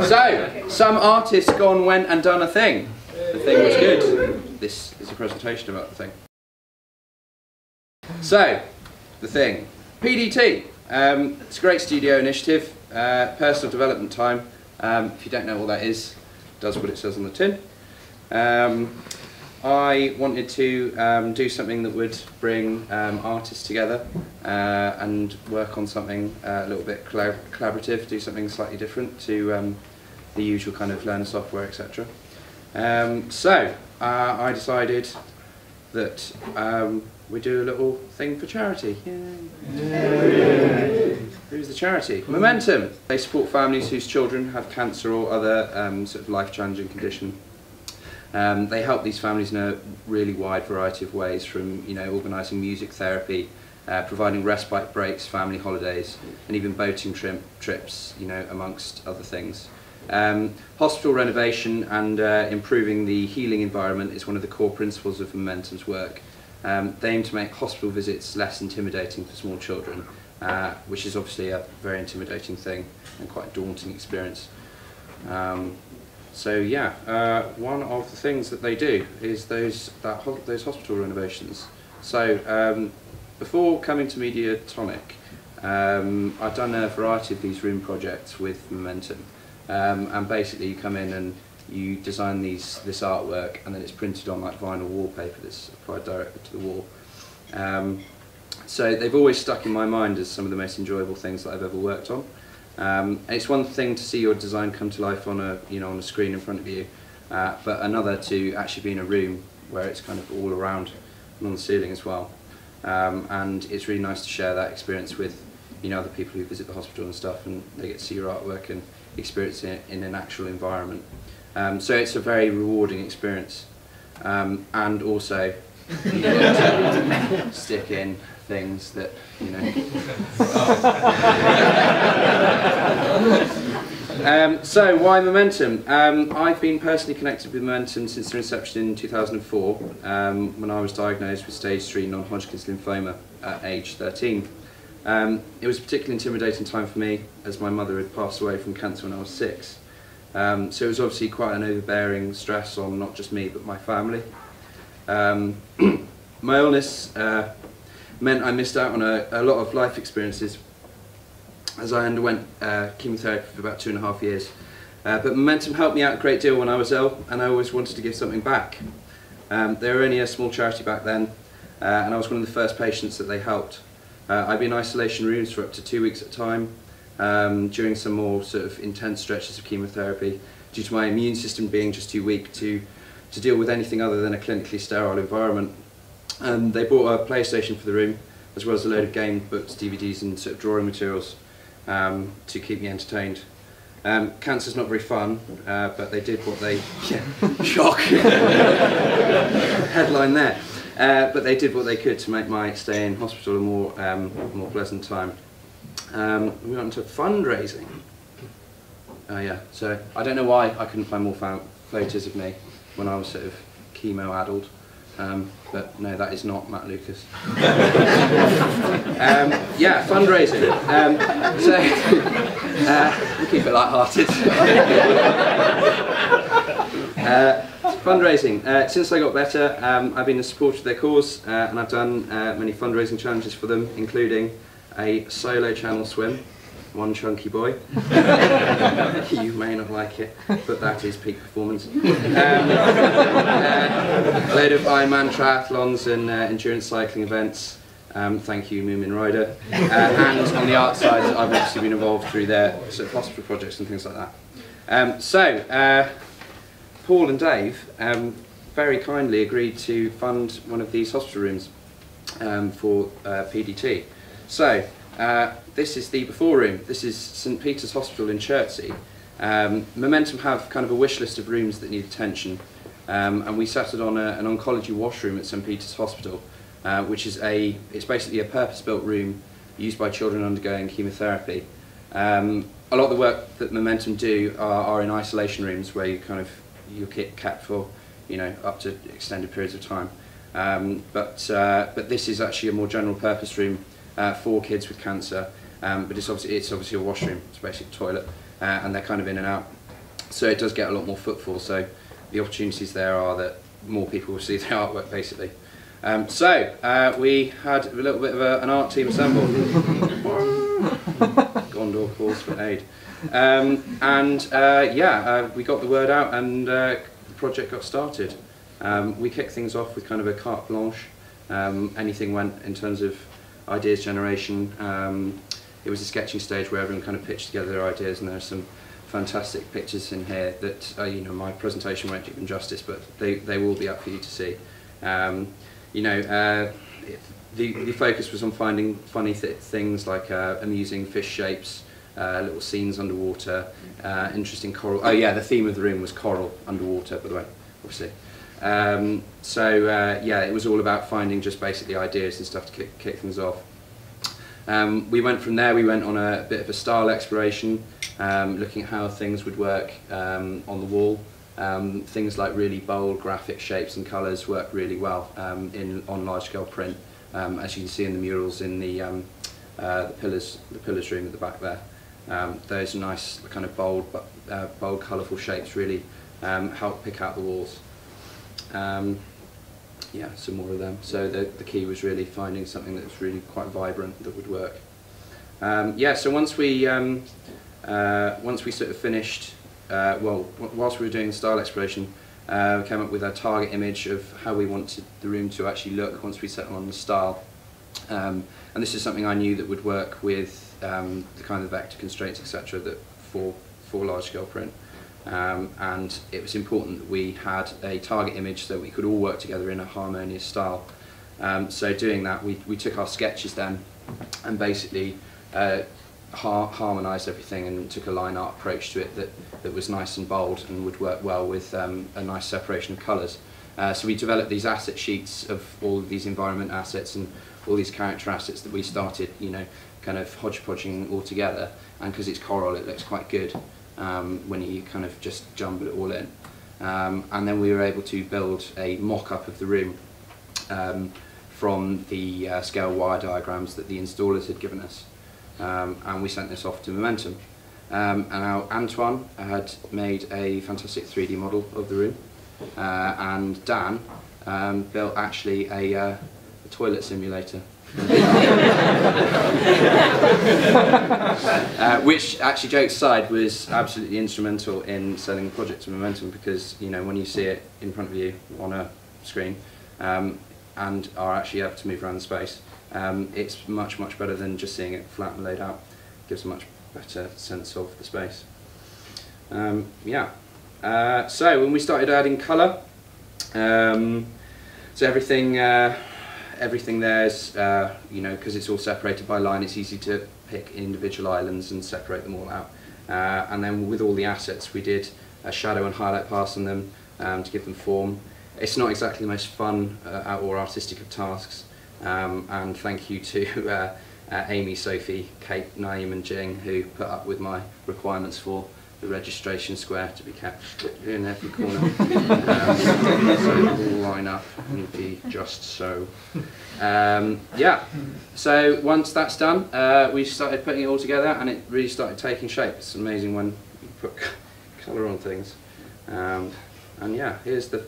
So, some artist gone, went and done a thing. The thing was good. This is a presentation about the thing. So, the thing. PDT. It's a great studio initiative, personal development time. If you don't know what that is, it does what it says on the tin. I wanted to do something that would bring artists together and work on something a little bit collaborative, do something slightly different to the usual kind of learner software, etc. So I decided that we do a little thing for charity. Yay. Who's the charity? Momentum. They support families whose children have cancer or other sort of life-challenging condition. They help these families in a really wide variety of ways, from organising music therapy, providing respite breaks, family holidays, and even boating trips, amongst other things. Hospital renovation and improving the healing environment is one of the core principles of Momentum's work. They aim to make hospital visits less intimidating for small children, which is obviously a very intimidating thing and quite a daunting experience. So yeah, one of the things that they do is those hospital renovations. So before coming to Mediatonic, I've done a variety of these room projects with Momentum, and basically you come in and you design this artwork, and then it's printed on like vinyl wallpaper that's applied directly to the wall. So they've always stuck in my mind as some of the most enjoyable things that I've ever worked on. It's one thing to see your design come to life on a on a screen in front of you, but another to actually be in a room where it's kind of all around and on the ceiling as well. And it's really nice to share that experience with other people who visit the hospital and stuff, and they get to see your artwork and experience it in an actual environment. So it's a very rewarding experience, and also you get to stick in things that so why Momentum? I've been personally connected with Momentum since their inception in 2004, when I was diagnosed with stage 3 non-Hodgkin's lymphoma at age 13. It was a particularly intimidating time for me, as my mother had passed away from cancer when I was 6. So it was obviously quite an overbearing stress on not just me but my family. My illness meant I missed out on a lot of life experiences, as I underwent chemotherapy for about 2.5 years. But Momentum helped me out a great deal when I was ill, and I always wanted to give something back. They were only a small charity back then, and I was one of the first patients that they helped. I'd be in isolation rooms for up to 2 weeks at a time, during some more sort of intense stretches of chemotherapy, due to my immune system being just too weak to deal with anything other than a clinically sterile environment. They bought a PlayStation for the room, as well as a load of game books, DVDs and sort of drawing materials to keep me entertained. Cancer's not very fun, but they did what they... shock! Headline there. But they did what they could to make my stay in hospital a more pleasant time. We went into fundraising. Yeah, so I don't know why I couldn't find more photos of me when I was sort of chemo-addled. But no, that is not Matt Lucas. Yeah, fundraising. So we'll keep it light-hearted. Fundraising. Since I got better, I've been a supporter of their cause, and I've done many fundraising challenges for them, including a solo channel swim. One chunky boy. You may not like it, but that is peak performance. A load of Ironman triathlons and endurance cycling events. Thank you, Moomin Rider. And on the art side, I've obviously been involved through their sort of hospital projects and things like that. Paul and Dave very kindly agreed to fund one of these hospital rooms for PDT. So, this is the before room. This is St Peter's Hospital in Chertsey. Momentum have kind of a wish list of rooms that need attention, and we settled on an oncology washroom at St Peter's Hospital, which is it's basically a purpose-built room used by children undergoing chemotherapy. A lot of the work that Momentum do are in isolation rooms where you're kept for up to extended periods of time. But this is actually a more general purpose room for kids with cancer. But it's obviously a washroom. It's basically a toilet, and they're kind of in and out so it does get a lot more footfall. So the opportunities there are that more people will see the artwork, basically. We had a little bit of an art team assemble. Gondor calls for aid. We got the word out, and the project got started. We kicked things off with kind of a carte blanche. Anything went in terms of ideas generation. It was a sketching stage where everyone kind of pitched together their ideas, and there are some fantastic pictures in here that my presentation won't do them justice, but they will be up for you to see. The focus was on finding funny things like amusing fish shapes, little scenes underwater, interesting coral. Oh yeah, the theme of the room was coral underwater, by the way, obviously. It was all about finding just basically ideas and stuff to kick things off. We went from there, we went on a bit of a style exploration, looking at how things would work on the wall. Things like really bold graphic shapes and colours work really well on large-scale print, as you can see in the murals in the pillars room at the back there. Those nice kind of bold colourful shapes really help pick out the walls. Some more of them. So the key was really finding something that was really quite vibrant that would work. So once we sort of finished, whilst we were doing style exploration, we came up with a target image of how we wanted the room to actually look once we settled on the style. And this is something I knew that would work with the kind of vector constraints, etc., that for large-scale print. And it was important that we had a target image so we could all work together in a harmonious style. So doing that, we took our sketches then and basically harmonised everything and took a line art approach to it that was nice and bold and would work well with a nice separation of colours. So we developed these asset sheets of all of these environment assets and all these character assets that we started, kind of hodgepodging all together. And because it's coral, it looks quite good when you kind of just jumble it all in. And then we were able to build a mock-up of the room from the scale wire diagrams that the installers had given us. And we sent this off to Momentum. And now Antoine had made a fantastic 3D model of the room, and Dan built actually a toilet simulator. Which, actually, jokes aside, was absolutely instrumental in selling the project to Momentum, because when you see it in front of you on a screen and are actually able to move around the space, it's much better than just seeing it flat and laid out. It gives a much better sense of the space. So when we started adding colour, so everything there's, because it's all separated by line, it's easy to pick individual islands and separate them all out. And then with all the assets, we did a shadow and highlight pass on them to give them form. It's not exactly the most fun or artistic of tasks, and thank you to Amy, Sophie, Kate, Naeem and Jing, who put up with my requirements for the registration square to be kept in every corner. So all line up and be just so. So once that's done, we started putting it all together, and it really started taking shape. It's amazing when you put colour on things. And yeah, that's the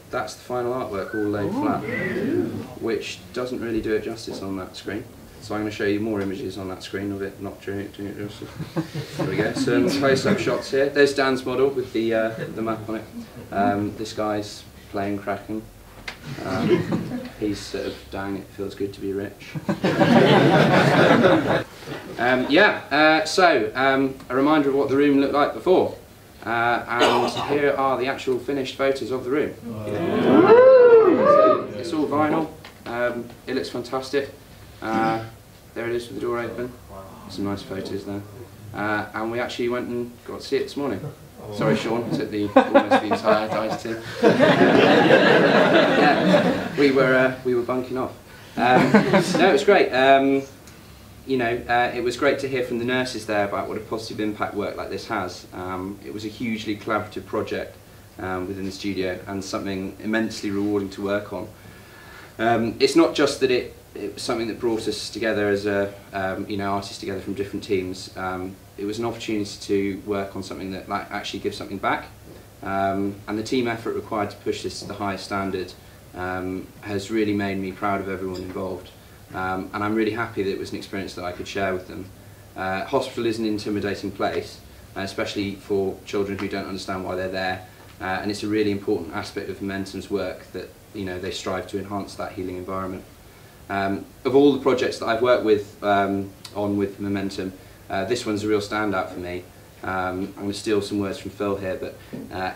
final artwork all laid flat, which doesn't really do it justice on that screen. So I'm going to show you more images on that screen of it not doing it justice. There we go, some close-up shots here. There's Dan's model with the map on it. This guy's playing Kraken. He's sort of, dang, it feels good to be rich. A reminder of what the room looked like before. And here are the actual finished photos of the room. So it's all vinyl. It looks fantastic. There it is with the door open. Some nice photos there. And we actually went and got to see it this morning. Sorry, Sean, took almost the entire dice tin. We were bunking off. No, it was great. It was great to hear from the nurses there about what a positive impact work like this has. It was a hugely collaborative project within the studio, and something immensely rewarding to work on. It's not just that it was something that brought us together as artists together from different teams. It was an opportunity to work on something that actually gives something back. and the team effort required to push this to the highest standard has really made me proud of everyone involved, and I'm really happy that it was an experience that I could share with them. Hospital is an intimidating place, especially for children who don't understand why they're there, and it's a really important aspect of Momentum's work that they strive to enhance that healing environment. Of all the projects that I've worked with on with Momentum, this one's a real standout for me. I'm going to steal some words from Phil here, but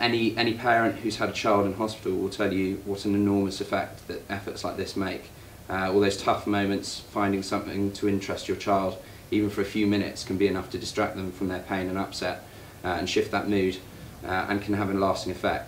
any parent who's had a child in hospital will tell you what an enormous effect that efforts like this make. All those tough moments, finding something to interest your child, even for a few minutes, can be enough to distract them from their pain and upset and shift that mood, and can have a lasting effect.